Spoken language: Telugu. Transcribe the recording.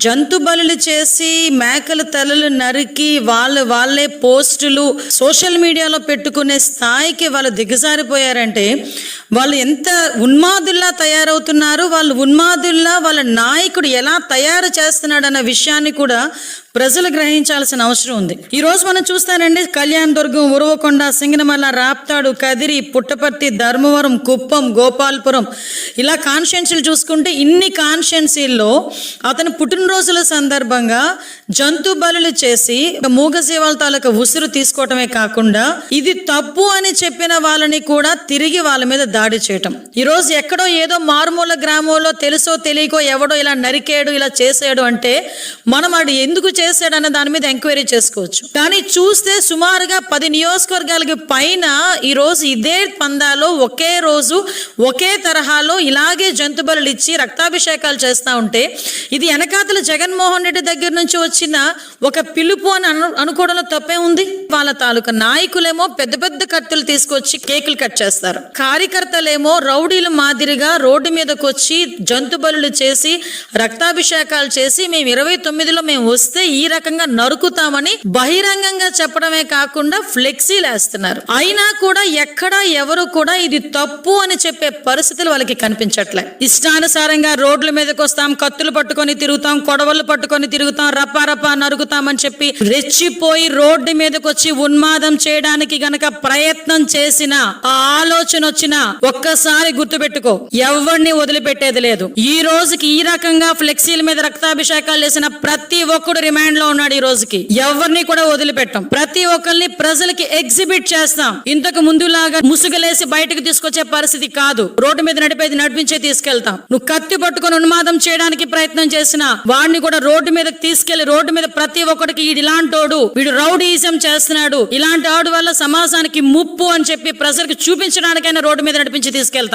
జంతు బలులు చేసి మేకల తలలు నరికి వాళ్ళే పోస్టులు సోషల్ మీడియాలో పెట్టుకునే స్థాయికి వాళ్ళు దిగజారిపోయారంటే వాళ్ళు ఎంత ఉన్మాదుల్లా తయారవుతున్నారు, వాళ్ళు ఉన్మాదుల్లా వాళ్ళ నాయకుడు ఎలా తయారు చేస్తున్నాడు అన్న విషయాన్ని కూడా ప్రజలు గ్రహించాల్సిన అవసరం ఉంది. ఈ రోజు మనం చూస్తానండి, కళ్యాణదుర్గం, ఉరవకొండ, సింగనమల, రాప్తాడు, కదిరి, పుట్టపర్తి, ధర్మవరం, కుప్పం, గోపాల్పురం ఇలా కాన్స్టిట్యున్సీలు చూసుకుంటే ఇన్ని కాన్స్టిట్యున్సీల్లో అతని పుట్టినరోజుల సందర్భంగా జంతు బలులు చేసి మూగజీవాల తాలూకా ఉసురు తీసుకోవటమే కాకుండా ఇది తప్పు అని చెప్పిన వాళ్ళని కూడా తిరిగి వాళ్ళ మీద దాడి చేయటం. ఈరోజు ఎక్కడో ఏదో మారుమూల గ్రామంలో తెలుసో తెలియకో ఎవడో ఇలా నరికేడు ఇలా చేసాడు అంటే మనం అది ఎందుకు చేశాడు అన్న దాని మీద ఎంక్వైరీ చేసుకోవచ్చు. కానీ చూస్తే సుమారుగా 10 నియోజకవర్గాలకి పైన ఈరోజు ఇదే పందాలో ఒకే రోజు ఒకే తరహాలో ఇలాగే జంతు బలులు ఇచ్చి రక్తాభిషేకాలు చేస్తూ ఉంటే ఇది వెనకాతల జగన్మోహన్ రెడ్డి దగ్గర నుంచి వచ్చిన ఒక పిలుపు అని అనుకోవడంలో తప్పే ఉంది. వాళ్ళ తాలూకా నాయకులేమో పెద్ద పెద్ద కత్తులు తీసుకొచ్చి కేకులు కట్ చేస్తారు, కార్యకర్తలేమో రౌడీలు మాదిరిగా రోడ్డు మీదకి వచ్చి జంతు బలులు చేసి రక్తాభిషేకాలు చేసి మేము 29లో మేము వస్తే ఈ రకంగా నరుకుతామని బహిరంగంగా చెప్పడమే కాకుండా ఫ్లెక్సీలు వేస్తున్నారు. అయినా కూడా ఎక్కడా ఎవరు కూడా ఇది తప్పు అని చెప్పే పరిస్థితులు వాళ్ళకి కనిపించట్లే. ఇష్టానుసారంగా రోడ్ల మీదకి వస్తాం, కత్తులు పట్టుకొని తిరుగుతాం, కొడవలు పట్టుకొని తిరుగుతాం, రపా నరుకుతామని చెప్పి రెచ్చిపోయి రోడ్డు మీదకి వచ్చి ఉన్మాదం చేయడానికి గనక ప్రయత్నం చేసిన ఆ ఆలోచన వచ్చినా ఒక్కసారి గుర్తుపెట్టుకో, ఎవరిని వదిలిపెట్టేది లేదు. ఈ రోజుకి ఈ రకంగా ఫ్లెక్సీల మీద రక్తాభిషేకాలు చేసిన ప్రతి ఒక్కడు రిమాండ్ లో ఉన్నాడు. ఈ రోజుకి ఎవరిని కూడా వదిలిపెట్టాం, ప్రతి ఒక్కరిని ప్రజలకి ఎగ్జిబిట్ చేస్తాం. ఇంతకు ముందులాగా ముసుగులేసి బయటకు తీసుకొచ్చే పరిస్థితి కాదు. రోడ్డు మీద నడిపించే తీసుకెళ్తాం. నువ్వు కత్తి పట్టుకొని ఉన్మాదం చేయడానికి ప్రయత్నం చేసినా వాడిని కూడా రోడ్డు మీదకి తీసుకెళ్లి రోడ్డు మీద ప్రతి ఒక్కడికి ఇలాంటోడు, వీడు రౌడీయిజం చేస్తున్నాడు, ఇలాంటి ఆడు వల్ల సమాజానికి ముప్పు అని చెప్పి ప్రజలకు చూపించడానికైనా రోడ్డు మీద నడిపించి తీసుకెళ్తాం.